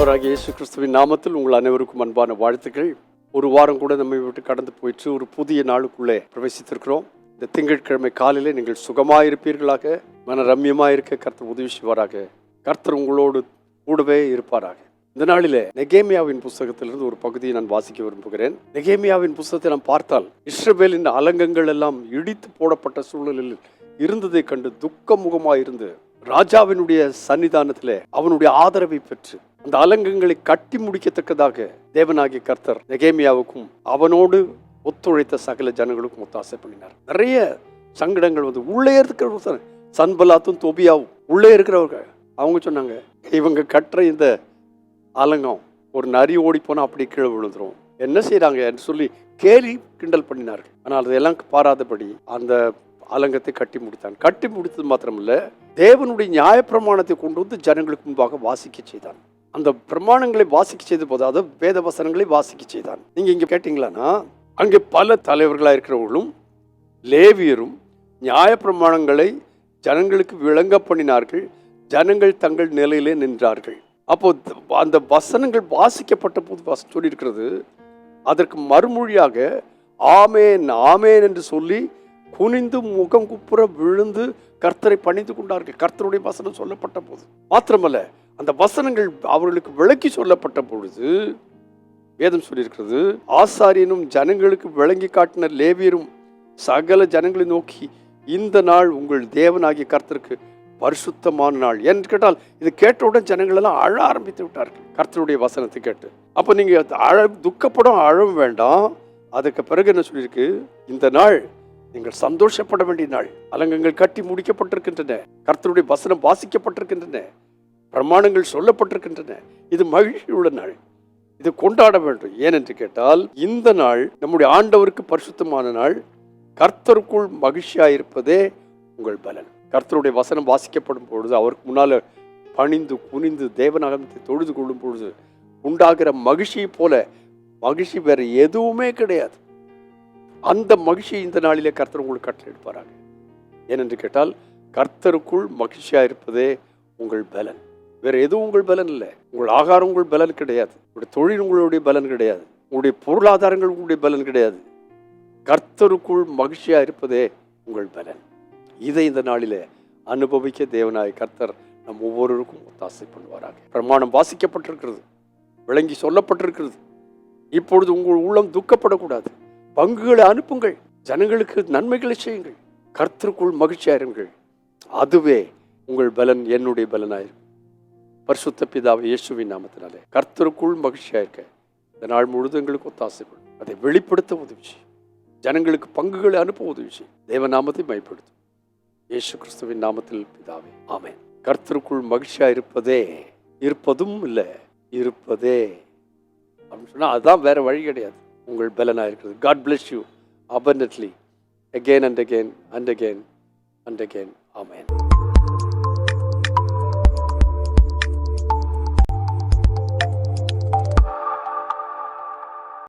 ஆண்டவராகிய இயேசு கிறிஸ்துவின் நாமத்தில் உங்கள் அனைவருக்கும் அன்பான வாழ்த்துக்கள். ஒரு வாரம் கூட நம்மை விட்டு கடந்து போயிட்டு ஒரு புதிய நாளுக்குள்ளே பிரவேசித்திருக்கிறோம். இந்த திங்கட்கிழமை காலையிலே நீங்கள் சுகமாயிருப்பீர்களாக, மன ரம்யமாயிருக்க கர்த்தர் உதவி செய்வாராக. கர்த்தர் உங்களோடு கூடவே இருப்பாராக. இந்த நாளிலே நெகேமியாவின் புஸ்தகத்திலிருந்து ஒரு பகுதியை நான் வாசிக்க விரும்புகிறேன். நெகேமியாவின் புஸ்தகத்தை நாம் பார்த்தால் இஸ்ரவேலின் அலங்கங்கள் எல்லாம் இடித்து போடப்பட்ட சூழலில் இருந்ததை கண்டு துக்கமுகமாயிருந்து ராஜாவினுடைய சன்னிதானத்திலே அவனுடைய ஆதரவை பெற்று அந்த அலங்கங்களை கட்டி முடிக்கத்தக்கதாக தேவனாகிய கர்த்தர் நெகேமியாவுக்கும் அவனோடு ஒத்துழைத்த சகல ஜனங்களுக்கும் ஒத்தாசை பண்ணினார். நிறைய சங்கடங்கள் வந்து உள்ளே இருக்கிற சன்பலாத்தும் தொபியாவும் உள்ளே இருக்கிறவர்கள் அவங்க சொன்னாங்க, இவங்க கட்டுற இந்த அலங்கம் ஒரு நரி ஓடி போனால் அப்படி கீழே விழுந்துரும், என்ன செய்யறாங்க என்று சொல்லி கேலி கிண்டல் பண்ணினார்கள். ஆனால் அதெல்லாம் பாராதபடி அந்த அலங்கத்தை கட்டி முடித்தான். கட்டி முடித்தது மாத்திரமல்ல, தேவனுடைய நியாயப்பிரமாணத்தை கொண்டு வந்து ஜனங்களுக்கு முன்பாக வாசிக்க செய்தான். அந்த பிரமாணங்களை வாசிக்க செய்த போது, அதாவது வேத வசனங்களை வாசிக்க செய்தான். நீங்க இங்க கேட்டீங்களான்னா, அங்கே பல தலைவர்களாக இருக்கிறவர்களும் லேவியரும் நியாயப்பிரமாணங்களை ஜனங்களுக்கு விளங்க பண்ணினார்கள். ஜனங்கள் தங்கள் நிலையிலே நின்றார்கள். அப்போ அந்த வசனங்கள் வாசிக்கப்பட்ட போது சொல்லியிருக்கிறது, அதற்கு மறுமொழியாக ஆமேன் ஆமேன் என்று சொல்லி குனிந்து முகம் குப்புற விழுந்து கர்த்தரை பணிந்து கொண்டார்கள். கர்த்தருடைய வசனம் சொல்லப்பட்ட போது மாத்திரமல்ல, அந்த வசனங்கள் அவர்களுக்கு விளக்கி சொல்லப்பட்ட பொழுது வேதம் சொல்லியிருக்கிறது, ஆசாரியனும் ஜனங்களுக்கு விளங்கி காட்டின லேவியரும் சகல ஜனங்களை நோக்கி, இந்த நாள் உங்கள் தேவனாகிய கர்த்தருக்கு பரிசுத்தமான நாள் என்று கேட்டால், இது கேட்டவுடன் ஜனங்கள் எல்லாம் அழ ஆரம்பித்து விட்டார்கள் கர்த்தருடைய வசனத்தை கேட்டு. அப்போ நீங்க துக்கப்படம் அழவும் வேண்டாம். அதுக்கு பிறகு என்ன சொல்லியிருக்கு, இந்த நாள் நீங்கள் சந்தோஷப்பட வேண்டிய நாள். அலங்கங்கள் கட்டி முடிக்கப்பட்டிருக்கின்றன, கர்த்தருடைய வசனம் வாசிக்கப்பட்டிருக்கின்றன, பிரமாணங்கள் சொல்லப்பட்டிருக்கின்றன. இது மகிழ்ச்சியுள்ள நாள், இது கொண்டாட வேண்டும். ஏனென்று கேட்டால், இந்த நாள் நம்முடைய ஆண்டவருக்கு பரிசுத்தமான நாள். கர்த்தருக்குள் மகிழ்ச்சியாயிருப்பதே உங்கள் பலன். கர்த்தருடைய வசனம் வாசிக்கப்படும் பொழுது, அவருக்கு முன்னால பணிந்து குனிந்து தேவநாமத்தை தொழுது கொள்ளும் பொழுது உண்டாகிற மகிழ்ச்சியை போல மகிழ்ச்சி வேற எதுவுமே கிடையாது. அந்த மகிழ்ச்சி இந்த நாளிலே கர்த்தர் உங்களுக்கு கட்டளை எடுப்பாராங்க. ஏனென்று கேட்டால், கர்த்தருக்குள் மகிழ்ச்சியா இருப்பதே உங்கள் பலன். வேற எதுவும் உங்கள் பலன் இல்லை. உங்கள் ஆகாரம் உங்கள் பலன் கிடையாது, உங்களுடைய தொழில் உங்களுடைய பலன் கிடையாது, உங்களுடைய பொருளாதாரங்கள் உங்களுடைய பலன் கிடையாது. கர்த்தருக்குள் மகிழ்ச்சியா இருப்பதே உங்கள் பலன். இதை இந்த நாளிலே அனுபவிக்க தேவனாய் கர்த்தர் நம் ஒவ்வொருவருக்கும் ஒத்தாசை பண்ணுவாராக. பிரமாணம் வாசிக்கப்பட்டிருக்கிறது, விளங்கி சொல்லப்பட்டிருக்கிறது. இப்பொழுது உங்கள் உள்ளம் துக்கப்படக்கூடாது. பங்குகளை அனுப்புங்கள், ஜனங்களுக்கு நன்மைகளை செய்யுங்கள், கர்த்தருக்குள் மகிழ்ச்சியாயிருங்கள். அதுவே உங்கள் பலன், என்னுடைய பலனாயிருக்கும். பரிசுத்த பிதாவை இயேசுவின் நாமத்தினாலே கர்த்தருக்குள் மகிழ்ச்சியாயிருக்க இந்த நாள் முழுதும் எங்களுக்கு ஒத்தாசைப்படும். அதை வெளிப்படுத்த உதவி செய்யும், ஜனங்களுக்கு பங்குகளை அனுப்ப உதவி செய்யும். தேவநாமத்தை மைப்படுத்தும். இயேசு கிறிஸ்துவின் நாமத்தில் பிதாவே, ஆமென். கர்த்தருக்குள் மகிழ்ச்சியா இருப்பதும் இல்லை, இருப்பதே அப்படின்னு சொன்னா அதுதான், வேற வழி கிடையாது. உங்கள் பலனாக இருக்கிறது. God bless you abundantly again and again and again and again. Amen.